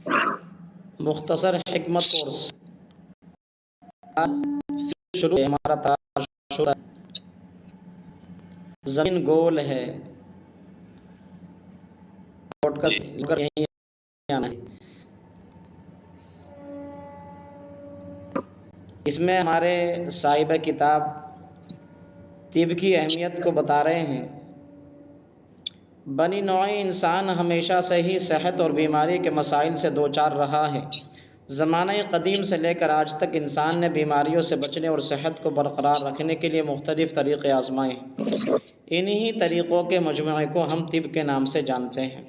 مختصر حکمت کورس شروع ہمارا شروع زمین گول ہے لوٹ کر یہیں آنا ہے۔ اس میں ہمارے صاحب کتاب طب کی اہمیت کو بتا رہے ہیں۔ بنی نوع انسان ہمیشہ سے ہی صحت اور بیماری کے مسائل سے دوچار رہا ہے۔ زمانہ قدیم سے لے کر آج تک انسان نے بیماریوں سے بچنے اور صحت کو برقرار رکھنے کے لیے مختلف طریقے آزمائے ہیں۔ انہی طریقوں کے مجموعے کو ہم طب کے نام سے جانتے ہیں۔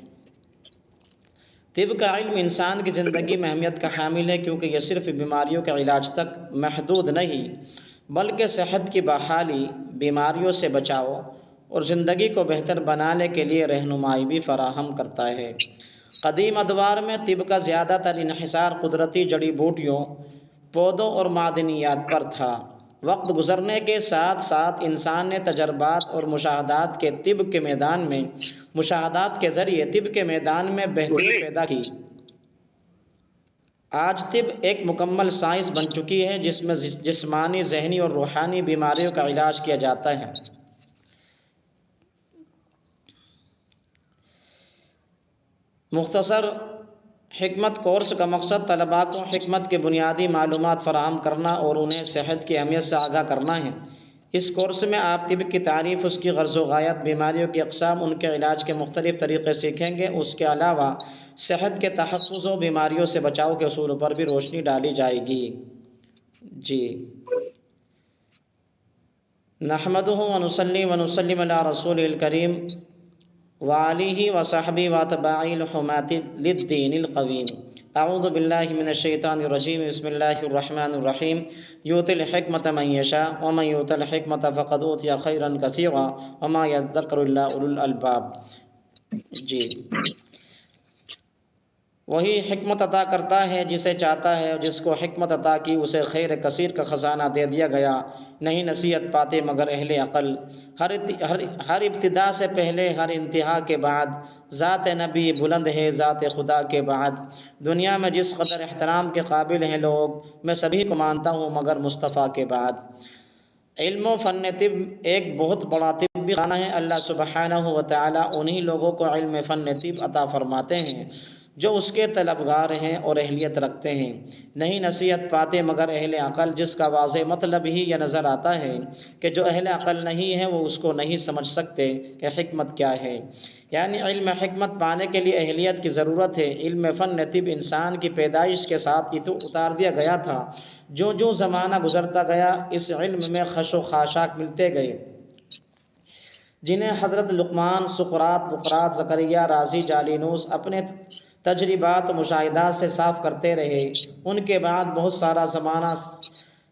طب کا علم انسان کی زندگی میں اہمیت کا حامل ہے، کیونکہ یہ صرف بیماریوں کے علاج تک محدود نہیں بلکہ صحت کی بحالی، بیماریوں سے بچاؤ اور زندگی کو بہتر بنانے کے لیے رہنمائی بھی فراہم کرتا ہے۔ قدیم ادوار میں طب کا زیادہ تر انحصار قدرتی جڑی بوٹیوں، پودوں اور معدنیات پر تھا۔ وقت گزرنے کے ساتھ ساتھ انسان نے تجربات اور مشاہدات کے ذریعے طب کے میدان میں بہتری پیدا کی۔ آج طب ایک مکمل سائنس بن چکی ہے جس میں جسمانی، ذہنی اور روحانی بیماریوں کا علاج کیا جاتا ہے۔ مختصر حکمت کورس کا مقصد طلباء کو حکمت کے بنیادی معلومات فراہم کرنا اور انہیں صحت کی اہمیت سے آگاہ کرنا ہے۔ اس کورس میں آپ طب کی تعریف، اس کی غرض و غایت، بیماریوں کی اقسام، ان کے علاج کے مختلف طریقے سیکھیں گے۔ اس کے علاوہ صحت کے تحفظ و بیماریوں سے بچاؤ کے اصولوں پر بھی روشنی ڈالی جائے گی۔ جی، نحمدہ ونصلی ونسلم علی رسول الکریم وآلہ وصحبہ واتباعہ الحماۃ للدین القویم۔ اعوذ باللہ من الشیطان الرجیم، بسم اللہ الرحمن الرحیم۔ یؤتی الحکمۃ من یشاء ومن یؤت الحکمۃ فقد اوتی خیرا کثیرا وما یذکر الا اولو الالباب۔ جی، وہی حکمت عطا کرتا ہے جسے چاہتا ہے، اور جس کو حکمت عطا کی اسے خیر کثیر کا خزانہ دے دیا گیا۔ نہیں نصیحت پاتے مگر اہل عقل۔ ہر ابتدا سے پہلے، ہر انتہا کے بعد، ذات نبی بلند ہے ذات خدا کے بعد۔ دنیا میں جس قدر احترام کے قابل ہیں لوگ، میں سبھی کو مانتا ہوں مگر مصطفیٰ کے بعد۔ علم و فن طب ایک بہت بڑا طبی خانہ ہے۔ اللہ سبحانہ و تعالیٰ انہی لوگوں کو علم فن طب عطا فرماتے ہیں جو اس کے طلبگار ہیں اور اہلیت رکھتے ہیں۔ نہیں نصیحت پاتے مگر اہل عقل، جس کا واضح مطلب ہی یہ نظر آتا ہے کہ جو اہل عقل نہیں ہے وہ اس کو نہیں سمجھ سکتے کہ حکمت کیا ہے۔ یعنی علم حکمت پانے کے لیے اہلیت کی ضرورت ہے۔ علم فن طب انسان کی پیدائش کے ساتھ یہ تو اتار دیا گیا تھا۔ جو جو زمانہ گزرتا گیا اس علم میں خش و خاشاک ملتے گئے، جنہیں حضرت لقمان، سقراط، بقراط، زکریا، رازی، جالینوس اپنے تجربات و مشاہدات سے صاف کرتے رہے۔ ان کے بعد بہت سارا زمانہ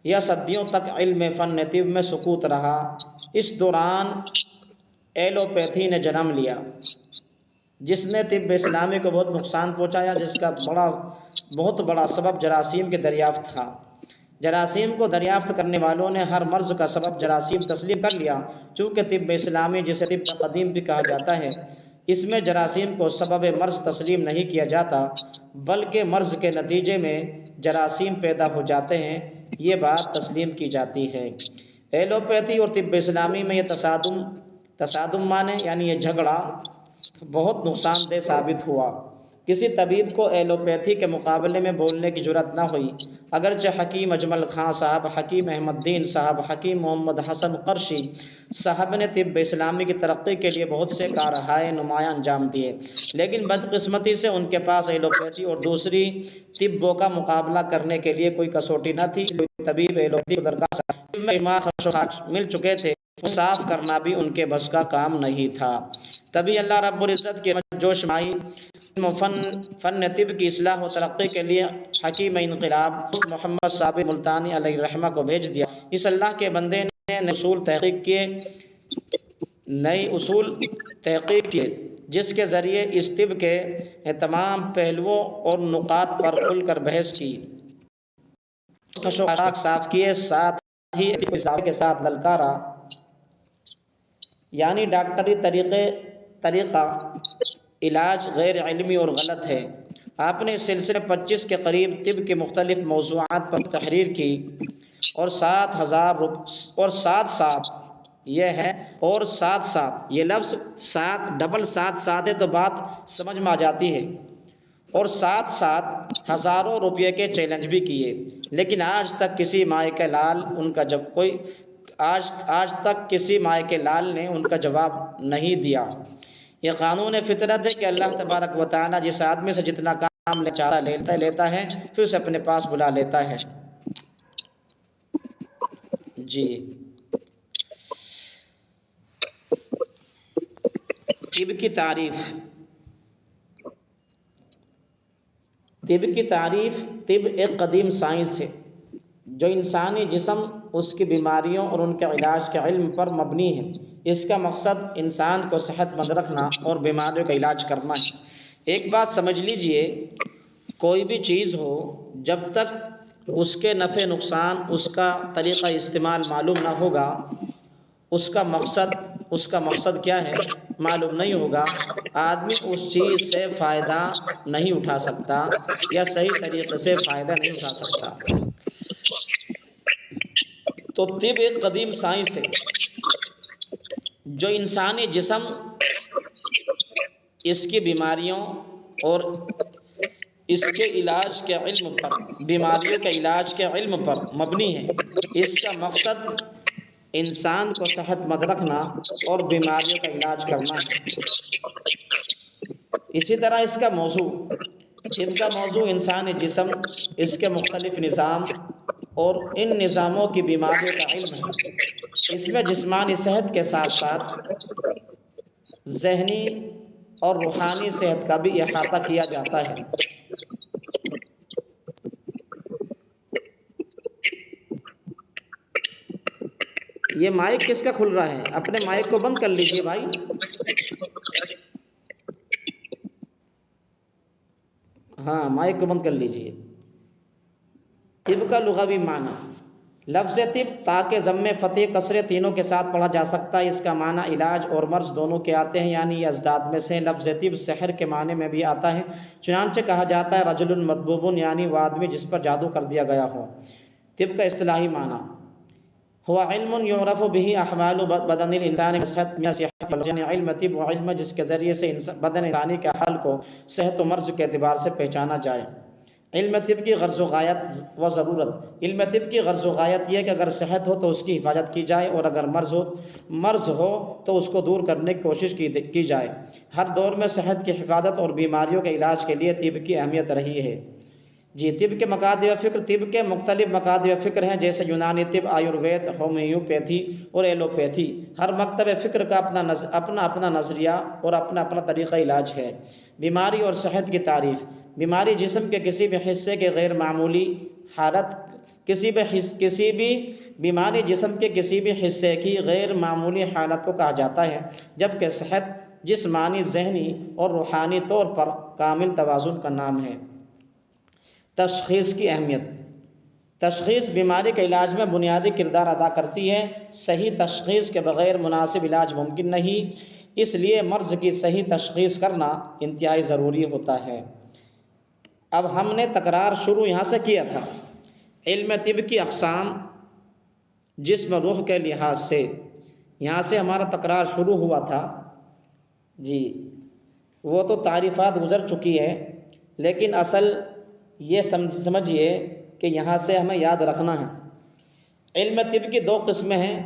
یا صدیوں تک علم فن طب میں سکوت رہا۔ اس دوران ایلوپیتھی نے جنم لیا، جس نے طب اسلامی کو بہت نقصان پہنچایا، جس کا بہت بڑا سبب جراثیم کی دریافت تھا۔ جراثیم کو دریافت کرنے والوں نے ہر مرض کا سبب جراثیم تسلیم کر لیا۔ چونکہ طب اسلامی، جسے طب قدیم بھی کہا جاتا ہے، اس میں جراثیم کو سبب مرض تسلیم نہیں کیا جاتا بلکہ مرض کے نتیجے میں جراثیم پیدا ہو جاتے ہیں، یہ بات تسلیم کی جاتی ہے۔ ایلوپیتھی اور طب اسلامی میں یہ تصادم مانے یعنی یہ جھگڑا بہت نقصان دہ ثابت ہوا۔ کسی طبیب کو ایلوپیتھی کے مقابلے میں بولنے کی جرأت نہ ہوئی، اگرچہ حکیم اجمل خان صاحب، حکیم احمد دین صاحب، حکیم محمد حسن قرشی صاحب نے طب اسلامی کی ترقی کے لیے بہت سے کارہائے نمایاں انجام دیے، لیکن بدقسمتی سے ان کے پاس ایلوپیتھی اور دوسری طبوں کا مقابلہ کرنے کے لیے کوئی کسوٹی نہ تھی۔ کوئی طبیب ایلوپیتھی کو درگاہ مل چکے تھے، صاف کرنا بھی ان کے بس کا کام نہیں تھا۔ تبھی اللہ رب العزت کی جوش مائی فن طب کی اصلاح و ترقی کے لیے حکیم انقلاب محمد صابر ملتانی علیہ الرحمہ کو بھیج دیا۔ اس اللہ کے بندے نے نئے اصول تحقیق کیے جس کے ذریعے اس طب کے تمام پہلوؤں اور نکات پر کھل کر بحث کی، خش و خاشاک صاف کیے، ساتھ ہی کے ساتھ للکارا، یعنی ڈاکٹری طریقہ علاج غیر علمی اور غلط ہے، آپ نے اس سلسلے 25 کے قریب طب کے مختلف موضوعات پر تحریر کی اور 7,000 اور ساتھ ساتھ یہ ہے اور ساتھ ساتھ یہ لفظ ساتھ ڈبل ساتھ ساتھ ہے تو بات سمجھ میں آ جاتی ہے، اور ساتھ ساتھ ہزاروں روپے کے چیلنج بھی کیے، لیکن آج تک کسی مائع کے لال ان کا جب کوئی آج تک کسی مائع کے لال نے ان کا جواب نہیں دیا۔ یہ قانون فطرت ہے کہ اللہ تبارک و تعالی جس آدمی سے جتنا کام لیتا ہے پھر اسے اپنے پاس بلا لیتا ہے۔ جی، طب کی تعریف۔ طب کی تعریف، طب ایک قدیم سائنس ہے جو انسانی جسم، اس کی بیماریوں اور ان کے علاج کے علم پر مبنی ہے۔ اس کا مقصد انسان کو صحت مند رکھنا اور بیماریوں کا علاج کرنا ہے۔ ایک بات سمجھ لیجئے، کوئی بھی چیز ہو جب تک اس کے نفع نقصان، اس کا طریقہ استعمال معلوم نہ ہوگا، اس کا مقصد کیا ہے معلوم نہیں ہوگا، آدمی اس چیز سے فائدہ نہیں اٹھا سکتا یا صحیح طریقے سے فائدہ نہیں اٹھا سکتا۔ تو طب ایک قدیم سائنس ہے جو انسانی جسم، اس کی بیماریوں اور اس کے علاج کے علم پر، بیماریوں کے علاج کے علم پر مبنی ہے۔ اس کا مقصد انسان کو صحت مند رکھنا اور بیماریوں کا علاج کرنا ہے۔ اسی طرح اس کا موضوع، طب کا موضوع انسانی جسم، اس کے مختلف نظام اور ان نظاموں کی بیماریوں کا علم ہے۔ اس میں جسمانی صحت کے ساتھ ساتھ ذہنی اور روحانی صحت کا بھی احاطہ کیا جاتا ہے۔ یہ مائک کس کا کھل رہا ہے؟ اپنے مائک کو بند کر لیجئے بھائی۔ ہاں، مائک کو بند کر لیجئے۔ طب کا لغوی معنی، لفظ طب تاکہ ضم فتح کسرے تینوں کے ساتھ پڑھا جا سکتا ہے۔ اس کا معنی علاج اور مرض دونوں کے آتے ہیں، یعنی یہ ازداد میں سے۔ لفظ طب سحر کے معنی میں بھی آتا ہے، چنانچہ کہا جاتا ہے رجل مطبوب، یعنی وہ آدمی جس پر جادو کر دیا گیا ہو۔ طب کا اصطلاحی معنی ہوا علم یعرف به احوال بدن الانسان صحت، یعنی علم طب و علم جس کے ذریعے سے بدن انسانی کے حال کو صحت و مرض کے اعتبار سے پہچانا جائے۔ علم طب کی غرض و غایت و ضرورت، علم طب کی غرض و غایت یہ کہ اگر صحت ہو تو اس کی حفاظت کی جائے، اور اگر مرض ہو تو اس کو دور کرنے کی کوشش کی جائے۔ ہر دور میں صحت کی حفاظت اور بیماریوں کے علاج کے لیے طب کی اہمیت رہی ہے۔ جی، طب کے مقادیر فکر، طب کے مختلف مقادیر فکر ہیں، جیسے یونانی طب، آیوروید، ہومیوپیتھی اور ایلوپیتھی۔ ہر مکتب فکر کا اپنا نظریہ اور اپنا طریقہ علاج ہے۔ بیماری اور صحت کی تعریف، بیماری جسم کے کسی بھی حصے کے غیر معمولی حالت، بیماری جسم کے کسی بھی حصے کی غیر معمولی حالت کو کہا جاتا ہے، جبکہ صحت جسمانی، ذہنی اور روحانی طور پر کامل توازن کا نام ہے۔ تشخیص کی اہمیت، تشخیص بیماری کے علاج میں بنیادی کردار ادا کرتی ہے۔ صحیح تشخیص کے بغیر مناسب علاج ممکن نہیں، اس لیے مرض کی صحیح تشخیص کرنا انتہائی ضروری ہوتا ہے۔ اب ہم نے تکرار شروع یہاں سے کیا تھا۔ علم طب کی اقسام جسم روح کے لحاظ سے، یہاں سے ہمارا تکرار شروع ہوا تھا۔ جی، وہ تو تعریفات گزر چکی ہے، لیکن اصل یہ سمجھیے کہ یہاں سے ہمیں یاد رکھنا ہے۔ علم طب کی دو قسمیں ہیں،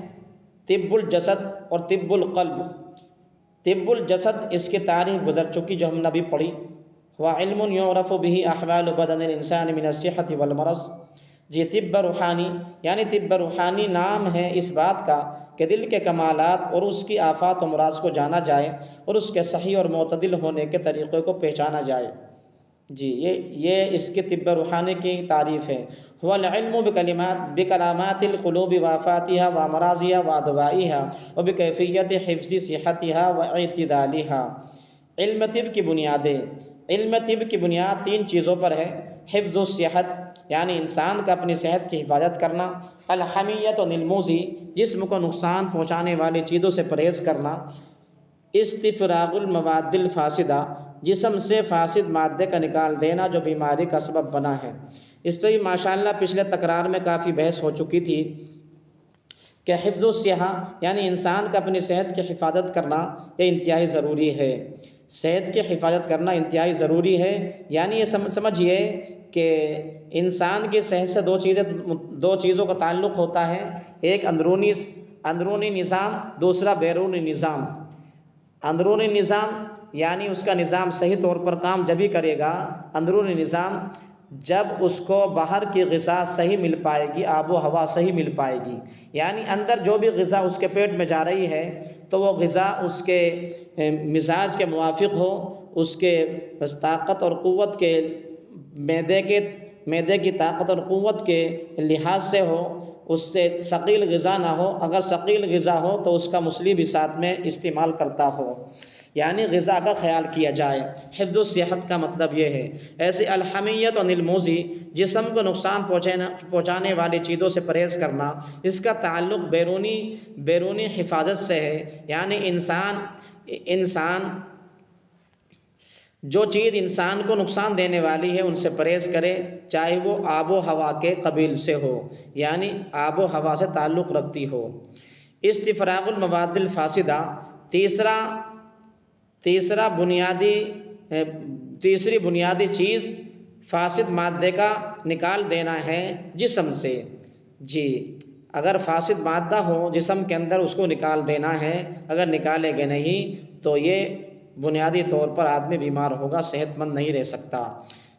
طب الجسد اور طب القلب۔ طب الجسد، اس کی تعریف گزر چکی جو ہم نے ابھی پڑھی، وہ علم یعرف به احوال بدن الانسان من الصحت والمرض۔ جی، طب روحانی، یعنی طب روحانی نام ہے اس بات کا کہ دل کے کمالات اور اس کی آفات و امراض کو جانا جائے اور اس کے صحیح اور معتدل ہونے کے طریقے کو پہچانا جائے۔ جی، یہ اس کی طب روحانی کی تعریف ہے۔ هو العلم بکلامات القلوب وآفاتها وامراضها وادوائها وبکیفیت حفظ صحتها واعتدالها۔ علم طب کی بنیادیں، علم طب کی بنیاد تین چیزوں پر ہے: حفظ الصحت، یعنی انسان کا اپنی صحت کی حفاظت کرنا، الحمیت عن المؤذی، جسم کو نقصان پہنچانے والی چیزوں سے پرہیز کرنا، استفراغ المواد الفاسدہ، جسم سے فاسد مادے کا نکال دینا جو بیماری کا سبب بنا ہے۔ اس پہ بھی ماشاءاللہ پچھلے تکرار میں کافی بحث ہو چکی تھی کہ حفظ الصحہ یعنی انسان کا اپنی صحت کی حفاظت کرنا یہ انتہائی ضروری ہے۔ صحت کی حفاظت کرنا انتہائی ضروری ہے، یعنی یہ سمجھیے کہ انسان کی صحت سے دو چیزوں کا تعلق ہوتا ہے، ایک اندرونی نظام، دوسرا بیرونی نظام۔ اندرونی نظام یعنی اس کا نظام صحیح طور پر کام جبھی کرے گا، اندرونی نظام، جب اس کو باہر کی غذا صحیح مل پائے گی، آب و ہوا صحیح مل پائے گی، یعنی اندر جو بھی غذا اس کے پیٹ میں جا رہی ہے تو وہ غذا اس کے مزاج کے موافق ہو، اس کے طاقت اور قوت کے معدے کی طاقت اور قوت کے لحاظ سے ہو، اس سے ثقیل غذا نہ ہو، اگر ثقیل غذا ہو تو اس کا مسلی بھی ساتھ میں استعمال کرتا ہو، یعنی غذا کا خیال کیا جائے۔ حفظ الصحت کا مطلب یہ ہے۔ ایسے الحمیت و المؤذی، جسم کو نقصان پہنچانے والی چیزوں سے پرہیز کرنا، اس کا تعلق بیرونی حفاظت سے ہے، یعنی انسان جو چیز انسان کو نقصان دینے والی ہے ان سے پرہیز کرے، چاہے وہ آب و ہوا کے قبیل سے ہو، یعنی آب و ہوا سے تعلق رکھتی ہو۔ استفراغ المواد الفاسدہ، تیسری بنیادی چیز فاسد مادے کا نکال دینا ہے جسم سے۔ جی، اگر فاسد مادہ ہو جسم کے اندر اس کو نکال دینا ہے، اگر نکالے گے نہیں تو یہ بنیادی طور پر آدمی بیمار ہوگا، صحت مند نہیں رہ سکتا۔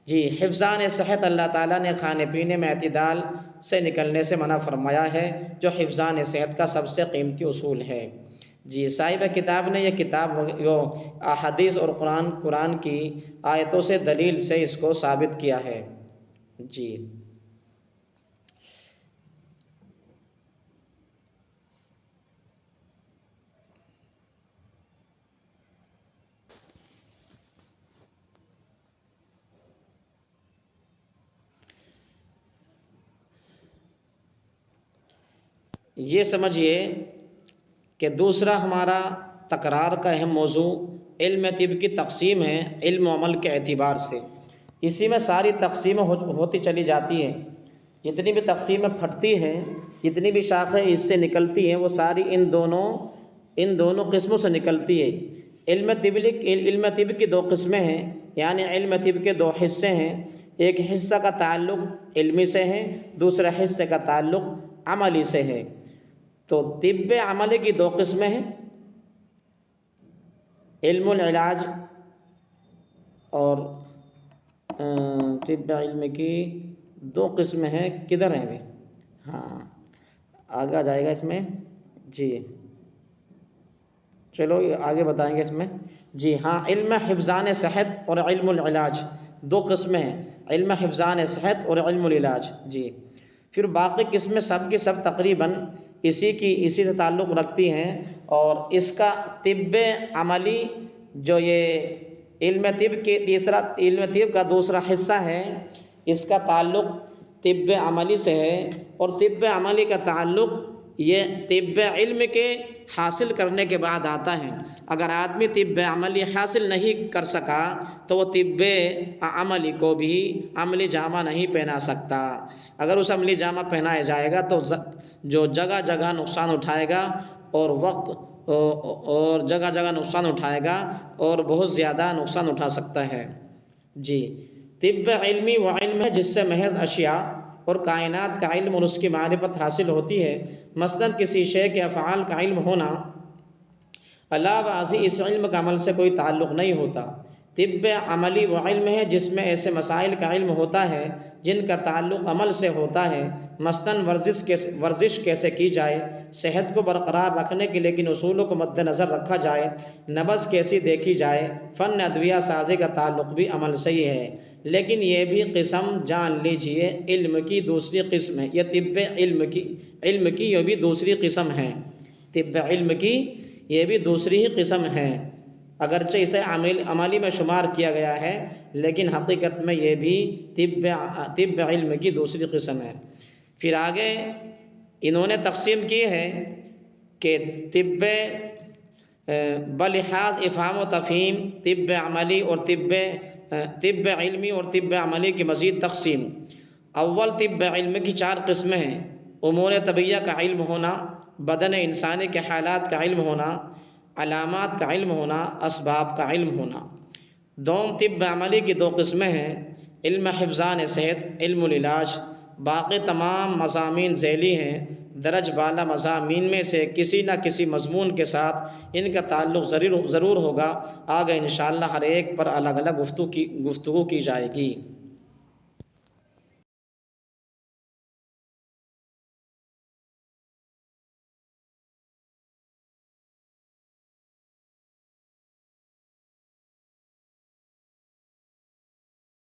جی، حفظان صحت، اللہ تعالیٰ نے کھانے پینے میں اعتدال سے نکلنے سے منع فرمایا ہے، جو حفظان صحت کا سب سے قیمتی اصول ہے۔ جی، صاحب کتاب نے یہ کتاب احادیث اور قرآن کی آیتوں سے دلیل سے اس کو ثابت کیا ہے۔ جی، یہ سمجھیے کہ دوسرا ہمارا تکرار کا اہم موضوع علم طب کی تقسیم ہے، علم و عمل کے اعتبار سے۔ اسی میں ساری تقسیمیں ہوتی چلی جاتی ہیں، جتنی بھی تقسیمیں پھٹتی ہیں، جتنی بھی شاخیں اس سے نکلتی ہیں، وہ ساری ان دونوں قسموں سے نکلتی ہے۔ علم طب کی دو قسمیں ہیں، یعنی علم طب کے دو حصے ہیں، ایک حصہ کا تعلق علمی سے ہے، دوسرے حصے کا تعلق عملی سے ہے۔ تو طب عملی کی دو قسمیں ہیں، علم العلاج اور طب علم کی دو قسمیں ہیں۔ کدھر ہیں ابھی؟ ہاں، آگے آ جائے گا اس میں۔ جی چلو آگے بتائیں گے اس میں۔ جی ہاں، علم حفظان صحت اور علم العلاج دو قسمیں ہیں، علم حفظان صحت اور علم العلاج۔ جی، پھر باقی قسمیں سب کی سب تقریباً اسی سے تعلق رکھتی ہیں، اور اس کا طب عملی جو یہ علم طب کا دوسرا حصہ ہے، اس کا تعلق طب عملی سے ہے، اور طب عملی کا تعلق یہ طب علم کے حاصل کرنے کے بعد آتا ہے۔ اگر آدمی طب عملی حاصل نہیں کر سکا تو وہ طب عملی کو بھی عملی جامہ نہیں پہنا سکتا۔ اگر اس عملی جامہ پہنایا جائے گا تو جو جگہ جگہ نقصان اٹھائے گا اور جگہ جگہ نقصان اٹھائے گا اور بہت زیادہ نقصان اٹھا سکتا ہے۔ جی، طب علمی وہ علم ہے جس سے محض اشیاء اور کائنات کا علم اور اس کی معرفت حاصل ہوتی ہے۔ مثلاً کسی شے کے افعال کا علم ہونا علاوہ ازیں اس علم کا عمل سے کوئی تعلق نہیں ہوتا۔ طب عملی وہ علم ہے جس میں ایسے مسائل کا علم ہوتا ہے جن کا تعلق عمل سے ہوتا ہے، مثلاً ورزش کیسے کی جائے، صحت کو برقرار رکھنے کے لیے کن اصولوں کو مد نظر رکھا جائے، نبض کیسی دیکھی جائے، فن ادویہ سازی کا تعلق بھی عمل سے ہی ہے۔ لیکن یہ بھی قسم جان لیجئے علم کی دوسری قسم ہے، یہ طب علم کی یہ بھی دوسری قسم ہے، طب علم کی یہ بھی دوسری ہی قسم ہے، اگرچہ اسے عملی میں شمار کیا گیا ہے، لیکن حقیقت میں یہ بھی طب علم کی دوسری قسم ہے۔ پھر آگے انہوں نے تقسیم کی ہے کہ طب بلحاظ افہام و تفہیم، طب عملی اور طب علمی اور طب عملی کی مزید تقسیم۔ اول طب علم کی 4 قسمیں ہیں: امور طبیعہ کا علم ہونا، بدن انسانی کے حالات کا علم ہونا، علامات کا علم ہونا، اسباب کا علم ہونا۔ دوم طب عملی کی 2 قسمیں ہیں: علم حفظان صحت، علم العلاج۔ باقی تمام مضامین ذیلی ہیں، درج بالا مضامین میں سے کسی نہ کسی مضمون کے ساتھ ان کا تعلق ضرور ہوگا۔ آگے انشاءاللہ ہر ایک پر الگ الگ گفتگو کی جائے گی۔